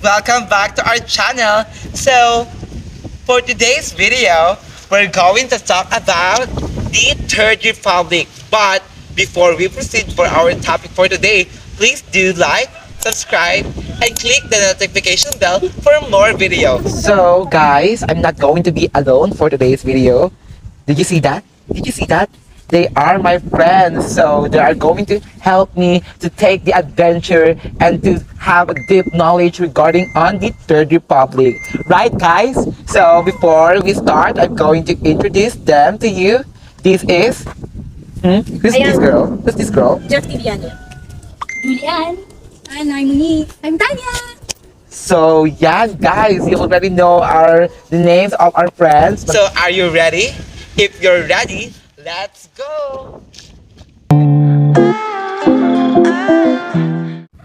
welcome back to our channel. So, for today's video, we're going to talk about the Third Republic. But before we proceed for our topic for today, please do like, subscribe, and click the notification bell for more videos. So, guys, I'm not going to be alone for today's video. Did you see that? Did you see that? They are my friends, so they are going to help me to take the adventure and to have a deep knowledge regarding on the Third Republic. Right, guys? So before we start, I'm going to introduce them to you. This is who's this girl? Who's this girl? Just Viviana. Julian. And I'm Monique. I'm Tanya. So yeah, guys, you already know the names of our friends. So are you ready? If you're ready, let's go!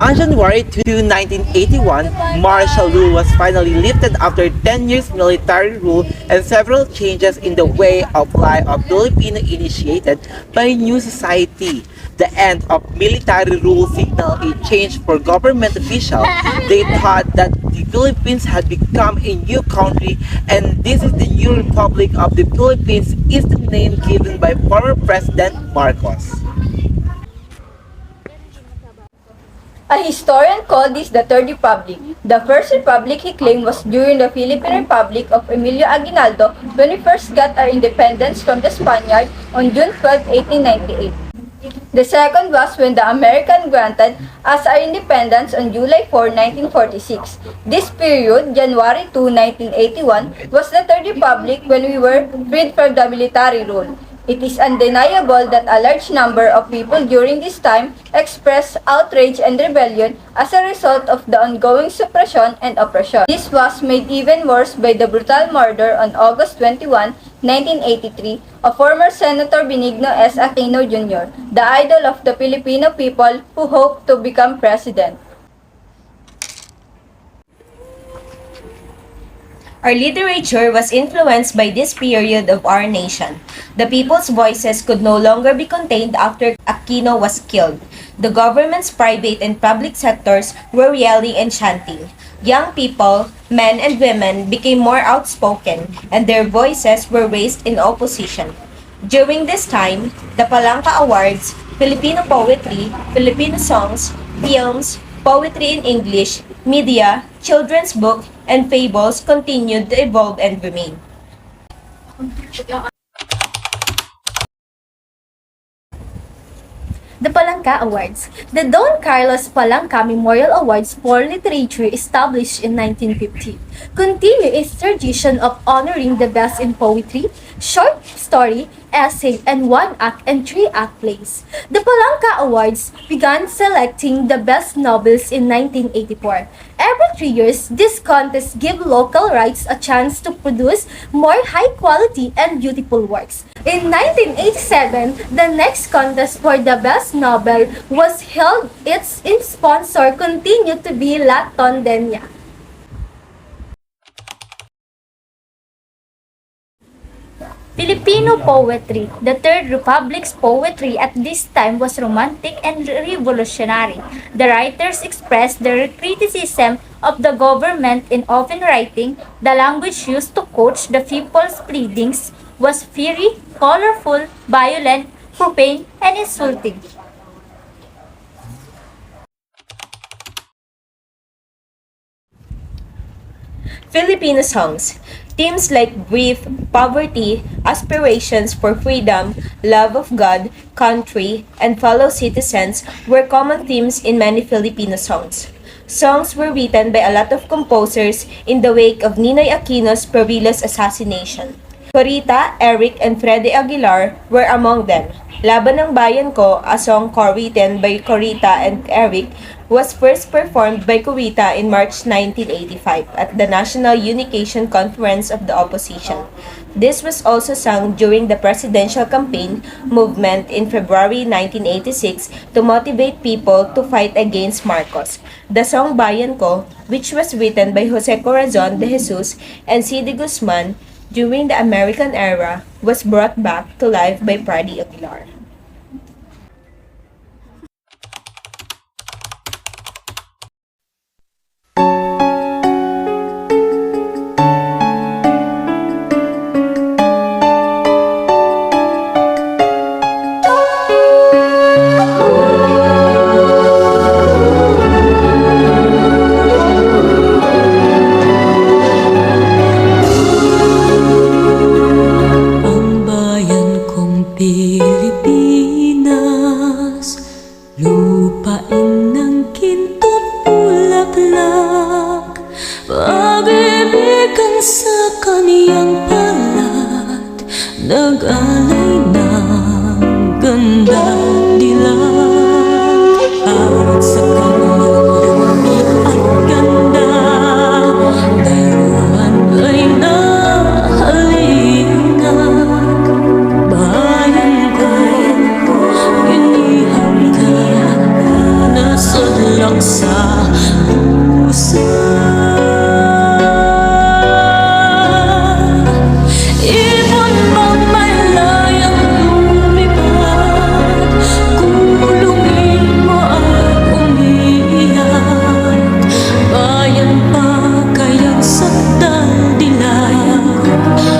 On January 2, 1981, martial rule was finally lifted after 10 years military rule and several changes in the way of life of Filipino initiated by new society. The end of military rule signaled a change for government officials. They thought that the Philippines had become a new country, and this is the new Republic of the Philippines is the name given by former President Marcos. A historian called this the Third Republic. The first republic he claimed was during the Philippine Republic of Emilio Aguinaldo when we first got our independence from the Spaniards on June 12, 1898. The second was when the American granted us our independence on July 4, 1946. This period, January 2, 1981, was the Third Republic when we were freed from the military rule. It is undeniable that a large number of people during this time expressed outrage and rebellion as a result of the ongoing suppression and oppression. This was made even worse by the brutal murder on August 21, 1983, of former Senator Benigno S. Aquino Jr., the idol of the Filipino people who hoped to become president. Our literature was influenced by this period of our nation. The people's voices could no longer be contained after Aquino was killed. The government's private and public sectors were yelling and chanting. Young people, men and women became more outspoken, and their voices were raised in opposition. During this time, the Palanca Awards, Filipino poetry, Filipino songs, films, poetry in English, media, children's book, and fables continued to evolve and remain. The Palanca Awards. The Don Carlos Palanca Memorial Awards for Literature, established in 1950, continue its tradition of honoring the best in poetry, short story, essay, and one-act and three-act plays. The Palanca Awards began selecting the best novels in 1984. Every 3 years, this contest gives local writers a chance to produce more high-quality and beautiful works. In 1987, the next contest for the best novel was held. Its sponsor continued to be La Tondena. Filipino poetry. The Third Republic's poetry at this time was romantic and revolutionary. The writers expressed their criticism of the government in often writing. The language used to coach the people's pleadings was fiery, colorful, violent, profane, and insulting. Filipino songs. Themes like grief, poverty, aspirations for freedom, love of God, country, and fellow citizens were common themes in many Filipino songs. Songs were written by a lot of composers in the wake of Ninoy Aquino's perilous assassination. Corita, Eric, and Freddy Aguilar were among them. Laban ng Bayan Ko, a song co-written by Corita and Eric, was first performed by Corita in March 1985 at the National Unification Conference of the Opposition. This was also sung during the presidential campaign movement in February 1986 to motivate people to fight against Marcos. The song Bayan Ko, which was written by Jose Corazon de Jesus and Cide Guzman during the American era, was brought back to life by Freddy Aguilar. Pilipinas, lupain ng kintot bulaklak, pag-ibig ang sa kaniyang balat, nag-alay ng ganda dilag. At sa kaniyang dumi at ganda, dayuhan ay nahalingag. Bayan ko, inihang ka, nasadlak sa pusa. Ibon bang may layang lumipad, kulungin mo at umiiyak. Bayan pa kayang sakdal dilayang,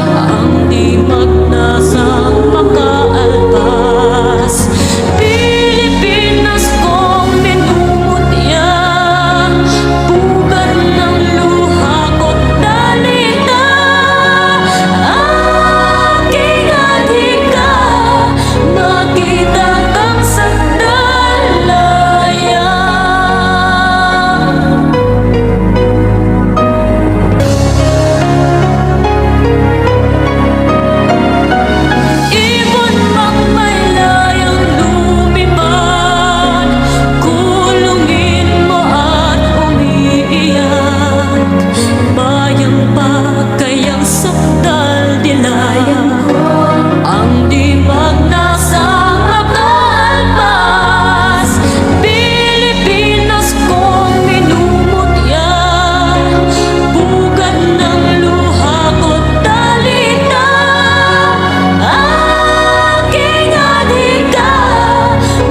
ang di magnasang makaalpas. Pilipinas kong minumutya, pugad ng luha ko't dalita. Aking adhika, makita kang sandalaya. Ibon mang may layang lumipad, kulungin mo at umiiyak. Bayang pa kayang sakdal dilayang, ang di magnasang makaalpas. Pilipinas kong minumutya, pugad ng luha ko't dalita. Aking adhika,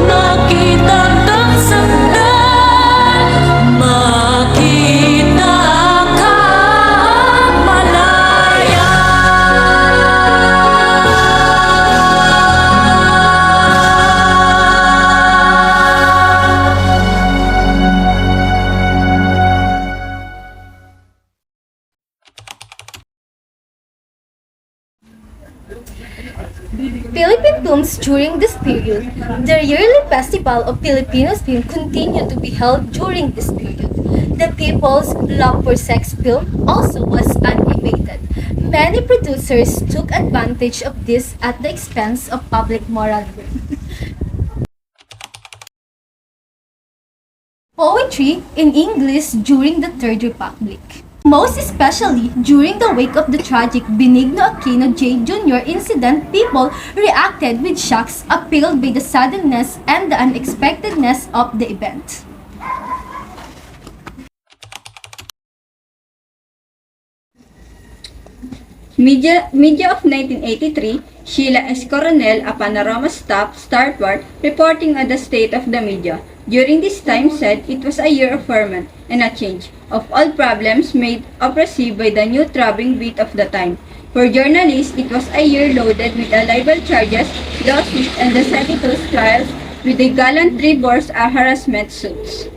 makita kang sandal, makita kang malaya. Philippine films during this period. The yearly festival of Filipino film continued to be held during this period. The people's love for sex film also was unabated. Many producers took advantage of this at the expense of public moral good. Poetry in English during the Third Republic. Most especially during the wake of the tragic Benigno Aquino J. Jr. incident, people reacted with shocks, appalled by the suddenness and the unexpectedness of the event. Media of 1983, Sheila S. Coronel, a panorama staff starboard, reporting on the state of the media. During this time said it was a year of ferment and a change of all problems made oppressive by the new throbbing beat of the time. For journalists, it was a year loaded with the libel charges, lawsuits, and the seditious trials with the gallantry bores a harassment suits.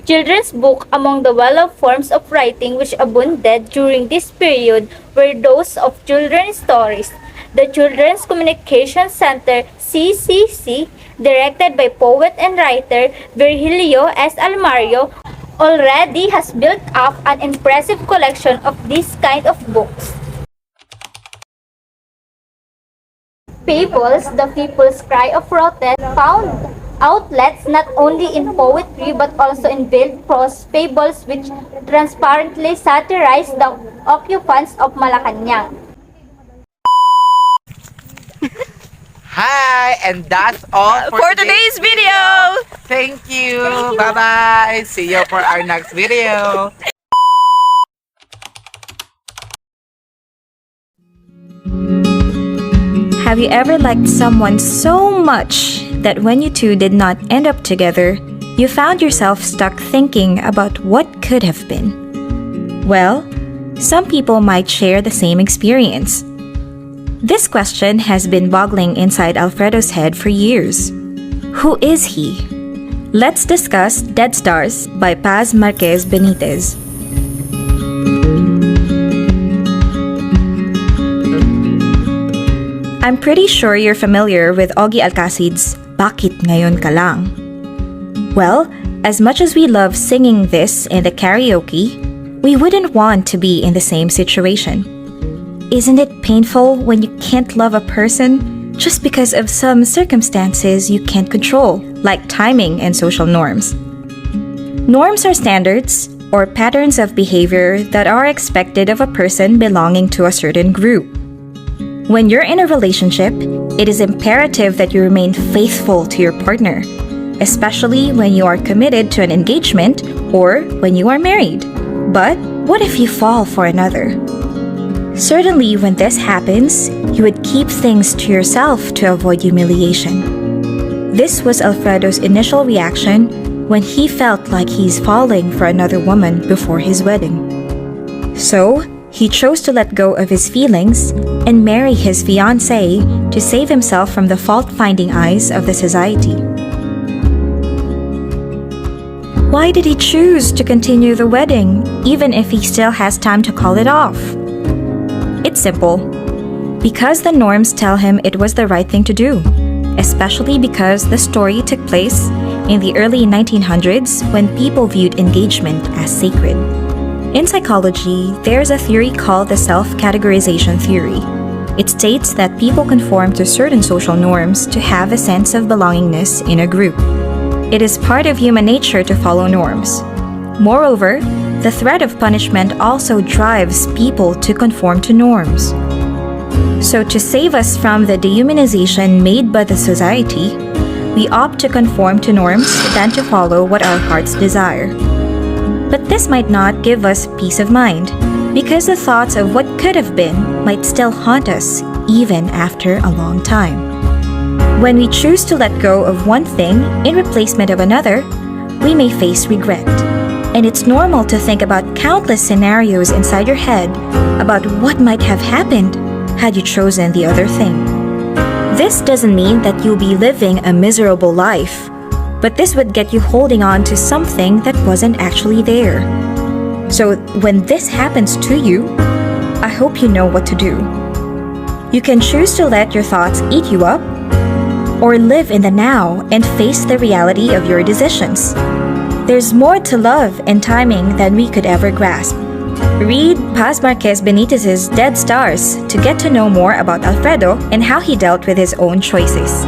Children's book among the well-loved forms of writing which abunded during this period were those of children's stories. The Children's Communication Center, CCC, directed by poet and writer Virgilio S. Almario, already has built up an impressive collection of this kind of books. Fables, the people's cry of protest, found outlets not only in poetry but also in veiled prose fables which transparently satirize the occupants of Malacanang. Hi, and that's all For today's video! Thank you. Bye-bye. See you for our next video. Have you ever liked someone so much that when you two did not end up together, you found yourself stuck thinking about what could have been? Well, some people might share the same experience. This question has been boggling inside Alfredo's head for years. Who is he? Let's discuss Dead Stars by Paz Marquez Benitez. I'm pretty sure you're familiar with Augie Alcacid's Bakit Ngayon Ka Lang? Well, as much as we love singing this in the karaoke, we wouldn't want to be in the same situation. Isn't it painful when you can't love a person just because of some circumstances you can't control, like timing and social norms? Norms are standards or patterns of behavior that are expected of a person belonging to a certain group. When you're in a relationship, it is imperative that you remain faithful to your partner, especially when you are committed to an engagement or when you are married. But what if you fall for another? Certainly, when this happens, you would keep things to yourself to avoid humiliation. This was Alfredo's initial reaction when he felt like he's falling for another woman before his wedding. So, he chose to let go of his feelings and marry his fiancée to save himself from the fault-finding eyes of the society. Why did he choose to continue the wedding, even if he still has time to call it off? It's simple. Because the norms tell him it was the right thing to do, especially because the story took place in the early 1900s when people viewed engagement as sacred. In psychology, there's a theory called the self-categorization theory. It states that people conform to certain social norms to have a sense of belongingness in a group. It is part of human nature to follow norms. Moreover, the threat of punishment also drives people to conform to norms. So to save us from the dehumanization made by the society, we opt to conform to norms than to follow what our hearts desire. But this might not give us peace of mind, because the thoughts of what could have been might still haunt us even after a long time. When we choose to let go of one thing in replacement of another, we may face regret. And it's normal to think about countless scenarios inside your head about what might have happened had you chosen the other thing. This doesn't mean that you'll be living a miserable life, but this would get you holding on to something that wasn't actually there. So when this happens to you, I hope you know what to do. You can choose to let your thoughts eat you up, or live in the now and face the reality of your decisions. There's more to love and timing than we could ever grasp. Read Paz Marquez Benitez's Dead Stars to get to know more about Alfredo and how he dealt with his own choices.